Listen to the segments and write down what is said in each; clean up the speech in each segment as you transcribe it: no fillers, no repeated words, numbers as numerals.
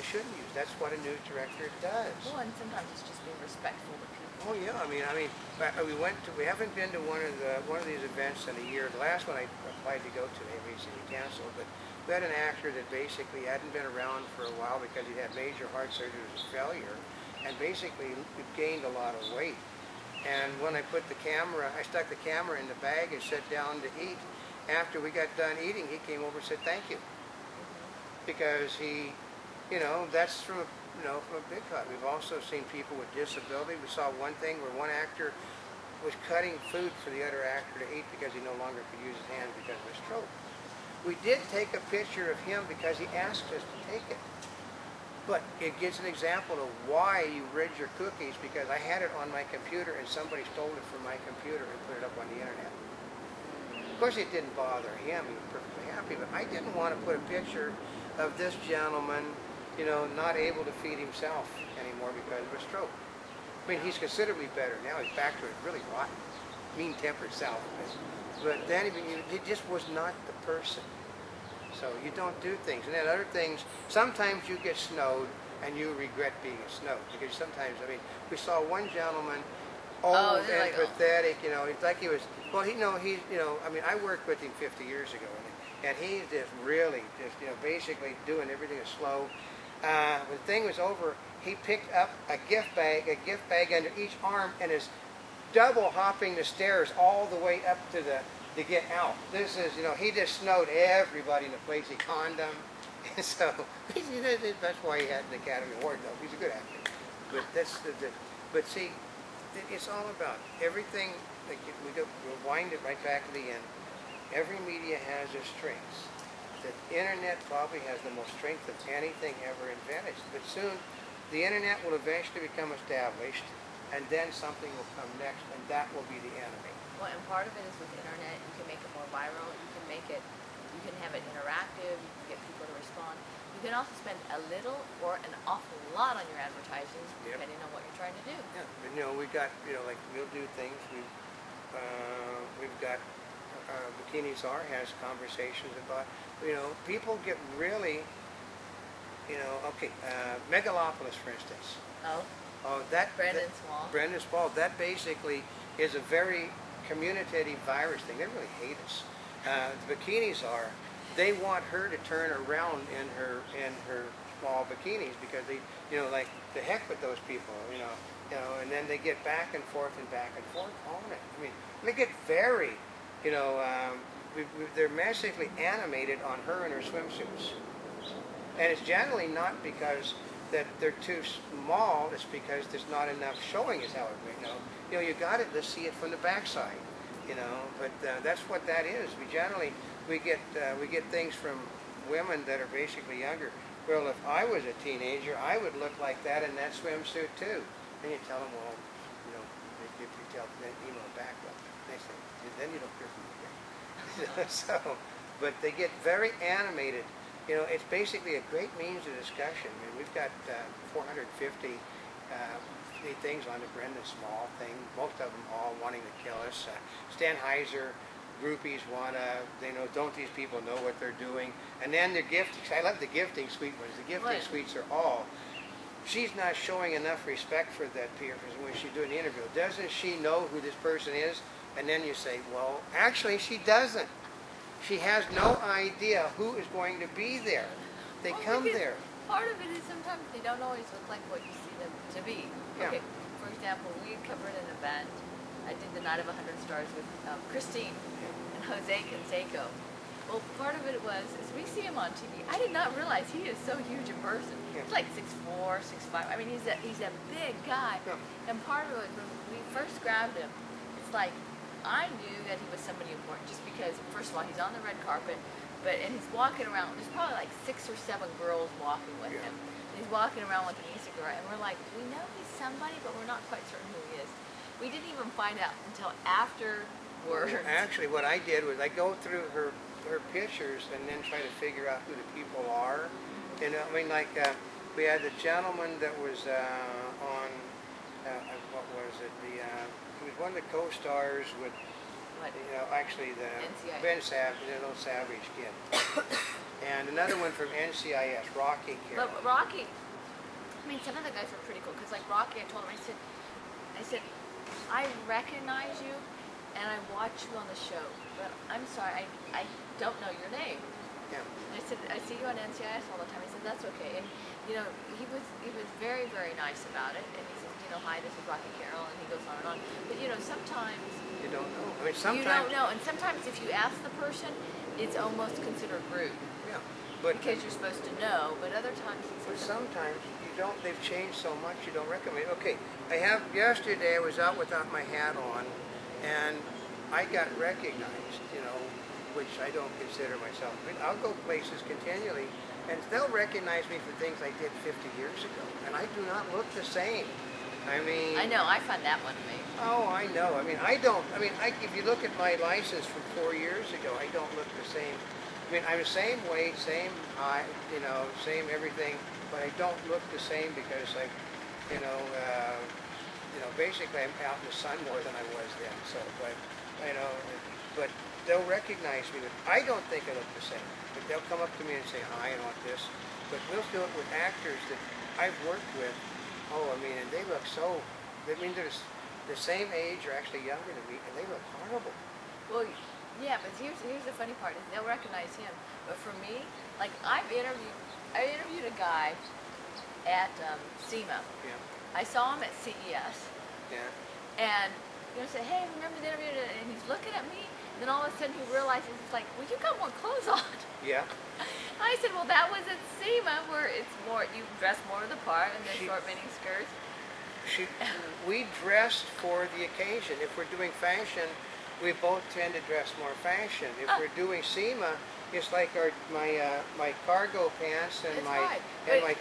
you shouldn't use. That's what a news director does. Well, and sometimes it's just being respectful to people. Oh yeah, we haven't been to one of these events in a year. The last one I applied to go to, they recently canceled, but we had an actor that basically hadn't been around for a while because he had major heart surgery, it was a failure, and basically gained a lot of weight. And when I stuck the camera in the bag and sat down to eat. After we got done eating, he came over and said thank you, because he, that's from a big cut. We've also seen people with disability. We saw one thing where one actor was cutting food for the other actor to eat because he no longer could use his hands because of his stroke. We did take a picture of him because he asked us to take it. But it gives an example of why you rid your cookies, because I had it on my computer and somebody stole it from my computer and put it up on the internet. Of course it didn't bother him, he was perfectly happy, but I didn't want to put a picture of this gentleman, not able to feed himself anymore because of a stroke. I mean, he's considerably better now. He's back to his really rotten, mean-tempered self. But then he just was not the person. So you don't do things. And then other things, sometimes you get snowed and you regret being snowed. Because sometimes, we saw one gentleman, old and pathetic, it's like he was, well, I worked with him 50 years ago, and he's just really basically doing everything slow. When the thing was over, he picked up a gift bag under each arm, and is double hopping the stairs all the way up to get out. This is, he just snowed everybody in the place. He conned them. And so, that's why he had an Academy Award, though. He's a good actor. But see, it's all about everything. Like we'll wind it right back to the end. Every media has its strengths. The internet probably has the most strength of anything ever invented. But soon, the internet will eventually become established, and then something will come next, and that will be the enemy. Well, and part of it is with the internet, you can make it more viral. You can have it interactive. You can get people to respond. You can also spend a little or an awful lot on your advertising, depending on what you're trying to do. Yeah, but we've got, like we'll do things. We've got Bikini Czar has conversations about, people get really, Megalopolis, for instance. Brendan Small. That basically is a very communicative virus thing. They really hate us. The Bikini Czar, they want her to turn around in her small bikinis because they, like the heck with those people, and then they get back and forth on it. They get very, they're massively animated on her and her swimsuits, and it's generally not because that they're too small. It's because there's not enough showing, is how it you got it. Let's see it from the backside. But that's what that is. We get things from women that are basically younger. Well, if I was a teenager, I would look like that in that swimsuit too. Then you tell them, well, then email back. Well, they say, then you don't hear from me again. So, but they get very animated. It's basically a great means of discussion. We've got 450. Things on the Brendan Small thing, most of them all wanting to kill us. Stan Heiser, groupies don't these people know what they're doing? And then the gifting, I love the gifting suite ones. The gifting suites are all, she's not showing enough respect for that person when she's doing the interview. Doesn't she know who this person is? And then you say, well, actually she doesn't. She has no idea who is going to be there. They come there. Part of it is sometimes they don't always look like what you see them to be. Yeah. Okay, for example, we covered an event. I did the Night of 100 Stars with Christine and Jose Canseco. Well, part of it was, as we see him on TV, I did not realize he is so huge in person. Yeah. He's like 6'4", 6'5". He's a big guy. Yeah. And part of it, when we first grabbed him, it's like, I knew that he was somebody important just because, first of all, he's on the red carpet, and he's walking around. There's probably like 6 or 7 girls walking with him. And he's walking around with an e-cigarette, and we're like, we know he's somebody, but we're not quite certain who he is. We didn't even find out until afterwards. Actually, what I did was I go through her pictures and then try to figure out who the people are. We had the gentleman that was on, what was it? He was one of the co-stars with What? You know, actually the NCIS. Ben Savage, the little Savage kid. And another one from NCIS, Rocky Carroll. But Rocky, I mean, some of the guys were pretty cool, because like Rocky, I told him, I said, I recognize you, and I watch you on the show, but I'm sorry, I don't know your name. Yeah. And I said, I see you on NCIS all the time. He said, that's okay. And, you know, he was very, very nice about it. And he said, you know, hi, this is Rocky Carroll, and he goes on and on. But, you know, sometimes You don't know. I mean, sometimes. you don't know. And sometimes if you ask the person, it's almost considered rude. Yeah. But Because you're supposed to know, but other times it's But sometimes you don't. They've changed so much. You don't recommend. Okay, yesterday. I was out without my hat on, and I got recognized. You know, which I don't consider myself. I mean, I'll go places continually, and they'll recognize me for things I did 50 years ago, and I do not look the same. I mean. I know. I find that one to me. Oh, I know. I mean, I don't. I mean, if you look at my license from 4 years ago, I don't look the same. I mean, I'm the same weight, same height, you know, same everything, but I don't look the same because you know, basically I'm out in the sun more than I was then. So, but, you know, but they'll recognize me. I don't think I look the same, but they'll come up to me and say, hi, I want this. But we'll do it with actors that I've worked with. Oh, I mean, and they look so, I mean, they're the same age or actually younger than me, and they look horrible. Well, yeah, but here's the funny part is they'll recognize him. But for me, like I interviewed a guy at SEMA. Yeah. I saw him at CES. Yeah. And you know, said, hey, remember the interview? And he's looking at me. And then all of a sudden he realizes, it's like, well, you got more clothes on. Yeah. I said, well, that was at SEMA where it's more, you dress more to the part and then short mini skirts. We dressed for the occasion. If we're doing fashion, we both tend to dress more fashion. If we're doing SEMA, it's like my cargo pants and my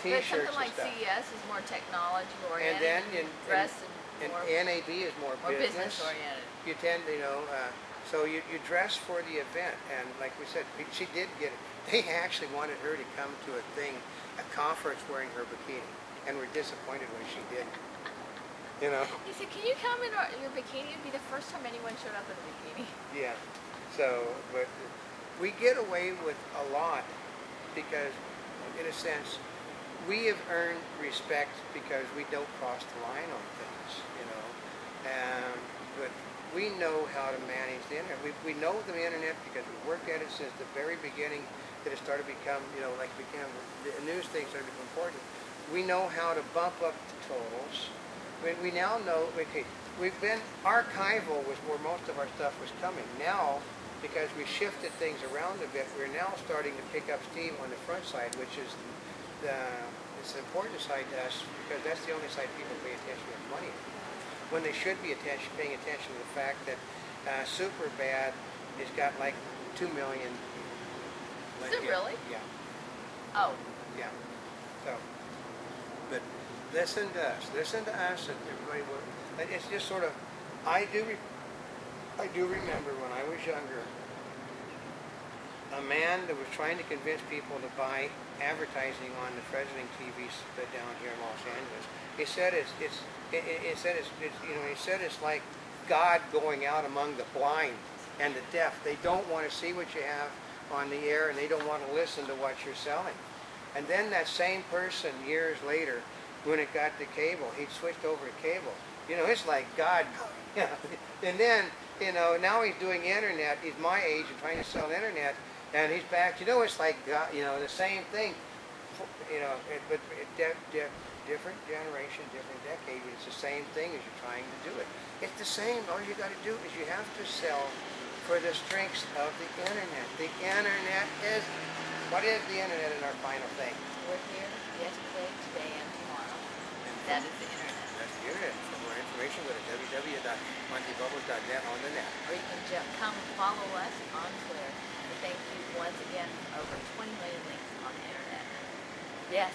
t-shirts But something like and stuff. CES is more technology And oriented. then dress and more NAB is more business oriented. You tend to, you know, so you dress for the event. And like we said, she did get it. They actually wanted her to come to a conference wearing her bikini, and were disappointed when she didn't. You know. He said, can you come in your bikini? It'd be the first time anyone showed up in a bikini. Yeah. So, but we get away with a lot because, in a sense, we have earned respect because we don't cross the line on things, you know. But we know how to manage the internet. We know the internet because we worked at it since the very beginning that it started to become, you know, like the news things started to become important. We know how to bump up the totals. We now know, okay, archival was where most of our stuff was coming. Now, because we shifted things around a bit, we're now starting to pick up steam on the front side, which is it's an important side to us because that's the only side people pay attention to money. When they should be paying attention to the fact that Superbad has got like 2 million. Is it really? Yeah. Oh. Yeah. So, but listen to us, and everybody will. It's just sort of, I do remember when I was younger, a man that was trying to convince people to buy advertising on the Fresno TV down here in Los Angeles. He said it's like God going out among the blind and the deaf. They don't want to see what you have on the air, and they don't want to listen to what you're selling. And then that same person, years later, when it got to cable, he'd switched over to cable. You know, it's like God. And then, you know, now he's doing internet. He's my age and trying to sell internet, and he's back. You know, it's like God. You know, the same thing. You know, different generation, different decade. It's the same thing as you're trying to do it. It's the same. All you got to do is you have to sell for the strengths of the internet. The internet is. What is the internet in our final thing? We're here yesterday, today, and tomorrow. That is the internet. That's the internet. For more information, go to www.monkey.net on the net. Or you can come follow us on Twitter. And thank you once again for over 20 million links on the internet. Yes.